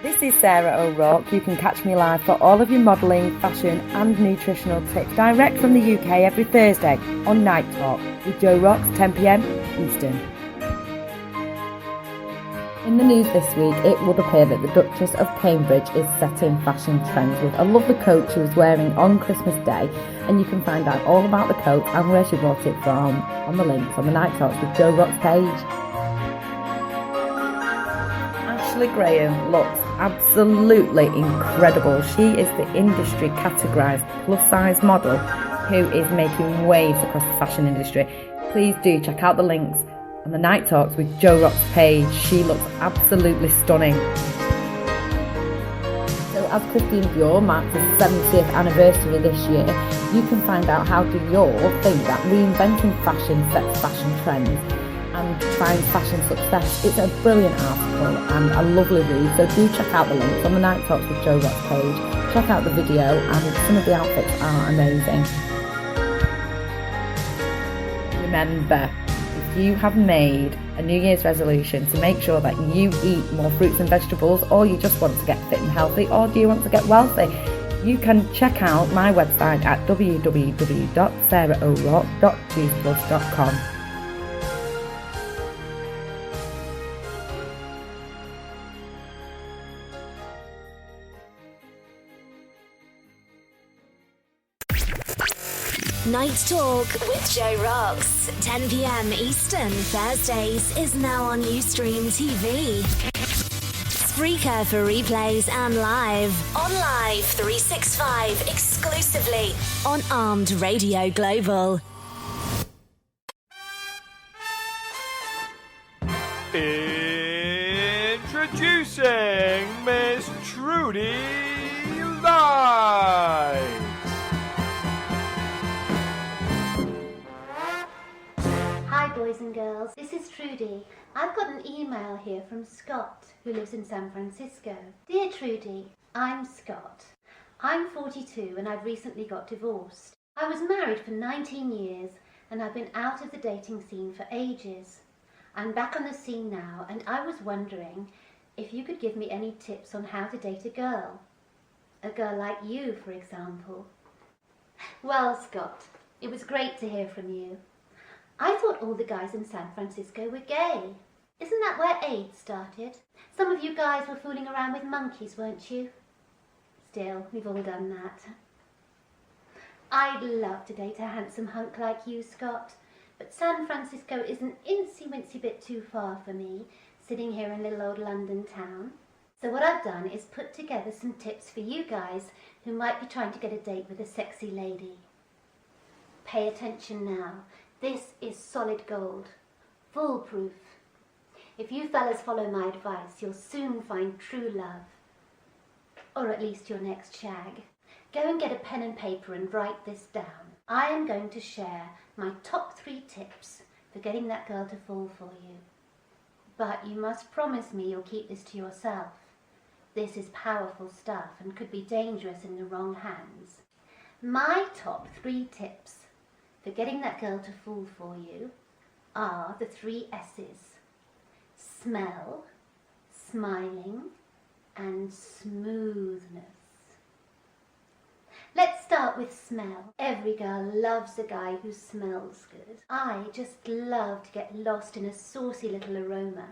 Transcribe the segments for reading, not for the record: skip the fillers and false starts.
This is Sarah O'Rourke. You can catch me live for all of your modelling, fashion and nutritional tips direct from the UK every Thursday on Night Talk with Joe Rocks, 10 p.m. Eastern. In the news this week, it would appear that the Duchess of Cambridge is setting fashion trends with a lovely coat she was wearing on Christmas Day, and you can find out all about the coat and where she bought it from on the links on the Night Talks with Joe Rocks page. Ashley Graham looks absolutely incredible. She is the industry categorised plus size model who is making waves across the fashion industry. Please do check out the links on the Night Talks with Joe Rock's page. She looks absolutely stunning. So as Christian Dior marks its 70th anniversary this year, you can find out how Dior think that reinventing fashion sets fashion trends and finds fashion success. It's a brilliant article and a lovely read, so do check out the links on the Night Talks with Joe Rock's page. Check out the video, and some of the outfits are amazing. Remember, if you have made a New Year's resolution to make sure that you eat more fruits and vegetables, or you just want to get fit and healthy, or do you want to get wealthy, you can check out my website at www.saraho'rourke.juiceplus.com. Night Talk with Joe Rocks, 10 p.m. Eastern, Thursdays, is now on Ustream TV. Spreaker for replays and live. On Live 365, exclusively on Armed Radio Global. Introducing Miss Trudy LITE. Hi boys and girls, this is Trudy. I've got an email here from Scott, who lives in San Francisco. Dear Trudy, I'm Scott. I'm 42 and I've recently got divorced. I was married for 19 years and I've been out of the dating scene for ages. I'm back on the scene now, and I was wondering if you could give me any tips on how to date a girl. A girl like you, for example. Well, Scott, it was great to hear from you. I thought all the guys in San Francisco were gay. Isn't that where AIDS started? Some of you guys were fooling around with monkeys, weren't you? Still, we've all done that. I'd love to date a handsome hunk like you, Scott, but San Francisco is an incy-wincy bit too far for me, sitting here in little old London town. So what I've done is put together some tips for you guys who might be trying to get a date with a sexy lady. Pay attention now. This is solid gold, foolproof. If you fellas follow my advice, you'll soon find true love. Or at least your next shag. Go and get a pen and paper and write this down. I am going to share my top 3 tips for getting that girl to fall for you. But you must promise me you'll keep this to yourself. This is powerful stuff and could be dangerous in the wrong hands. My top 3 tips for getting that girl to fall for you are the 3 S's. Smell, smiling, and smoothness. Let's start with smell. Every girl loves a guy who smells good. I just love to get lost in a saucy little aroma,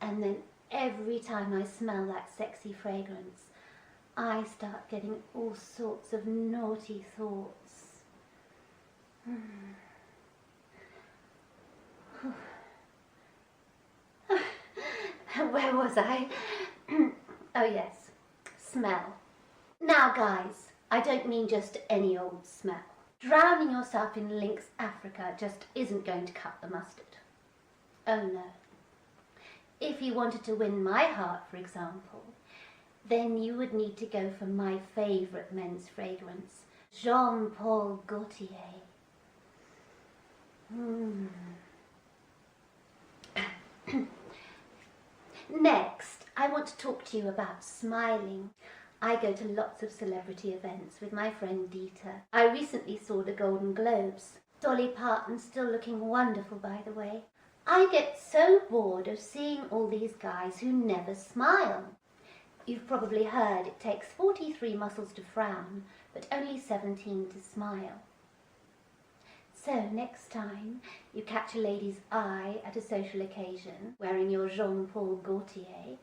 and then every time I smell that sexy fragrance, I start getting all sorts of naughty thoughts. Where was I? Oh yes, smell. Now guys, I don't mean just any old smell. Drowning yourself in Lynx Africa just isn't going to cut the mustard. Oh no. If you wanted to win my heart, for example, then you would need to go for my favourite men's fragrance, Jean-Paul Gaultier. Next, I want to talk to you about smiling. I go to lots of celebrity events with my friend Dieter. I recently saw the Golden Globes. Dolly Parton's still looking wonderful, by the way. I get so bored of seeing all these guys who never smile. You've probably heard it takes 43 muscles to frown, but only 17 to smile. So next time you catch a lady's eye at a social occasion wearing your Jean-Paul Gaultier,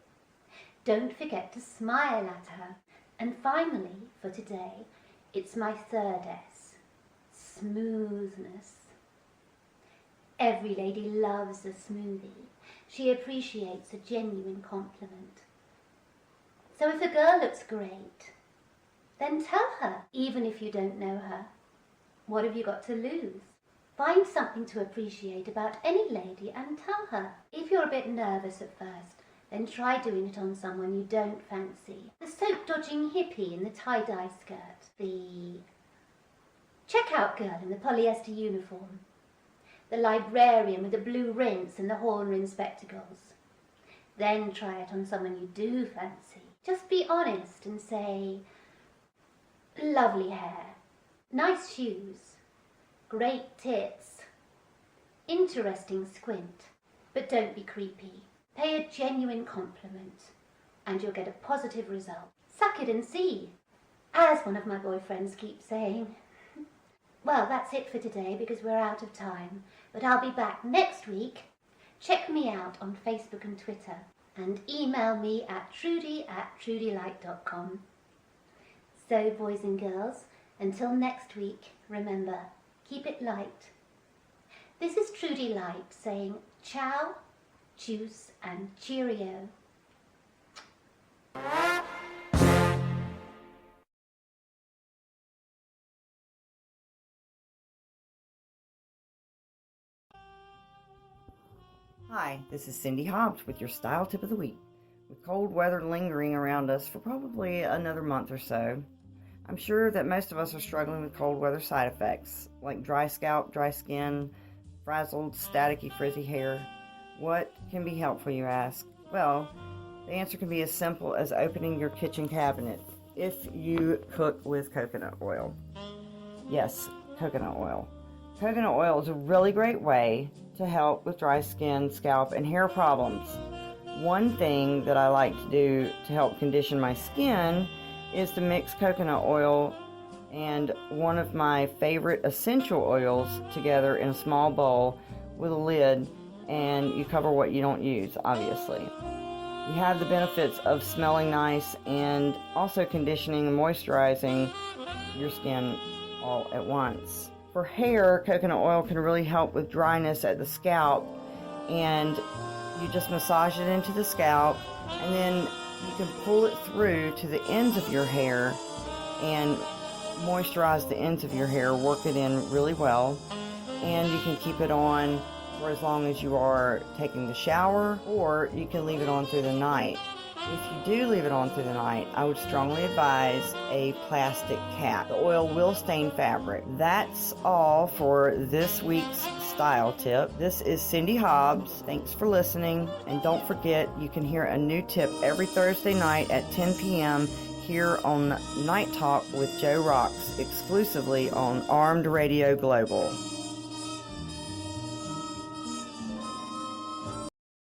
don't forget to smile at her. And finally, for today, it's my third S, smoothness. Every lady loves a smoothie. She appreciates a genuine compliment. So if a girl looks great, then tell her, even if you don't know her. What have you got to lose? Find something to appreciate about any lady and tell her. If you're a bit nervous at first, then try doing it on someone you don't fancy. The soap-dodging hippie in the tie-dye skirt. The checkout girl in the polyester uniform. The librarian with the blue rinse and the horn-rimmed spectacles. Then try it on someone you do fancy. Just be honest and say, lovely hair, nice shoes, great tits, interesting squint. But don't be creepy. Pay a genuine compliment and you'll get a positive result. Suck it and see, as one of my boyfriends keeps saying. Well, that's it for today because we're out of time, but I'll be back next week. Check me out on Facebook and Twitter and email me at trudy@trudylite.com. So, boys and girls, until next week, remember, keep it light. This is Trudy Light saying ciao, juice and cheerio. Hi, this is Cindy Hobbs with your Style Tip of the Week. With cold weather lingering around us for probably another month or so, I'm sure that most of us are struggling with cold weather side effects, like dry scalp, dry skin, frazzled, staticky, frizzy hair. What can be helpful, you ask? Well, the answer can be as simple as opening your kitchen cabinet if you cook with coconut oil. Yes, coconut oil. Coconut oil is a really great way to help with dry skin, scalp, and hair problems. One thing that I like to do to help condition my skin is to mix coconut oil and one of my favorite essential oils together in a small bowl with a lid, and you cover what you don't use, obviously. You have the benefits of smelling nice and also conditioning and moisturizing your skin all at once. For hair, coconut oil can really help with dryness at the scalp, and you just massage it into the scalp, and then you can pull it through to the ends of your hair and moisturize the ends of your hair, work it in really well, and you can keep it on for as long as you are taking the shower, or you can leave it on through the night. If you do leave it on through the night, I would strongly advise a plastic cap. The oil will stain fabric. That's all for this week's style tip. This is Cindy Hobbs. Thanks for listening. And don't forget, you can hear a new tip every Thursday night at 10 p.m. here on Night Talk with Joe Rocks, exclusively on Armed Radio Global.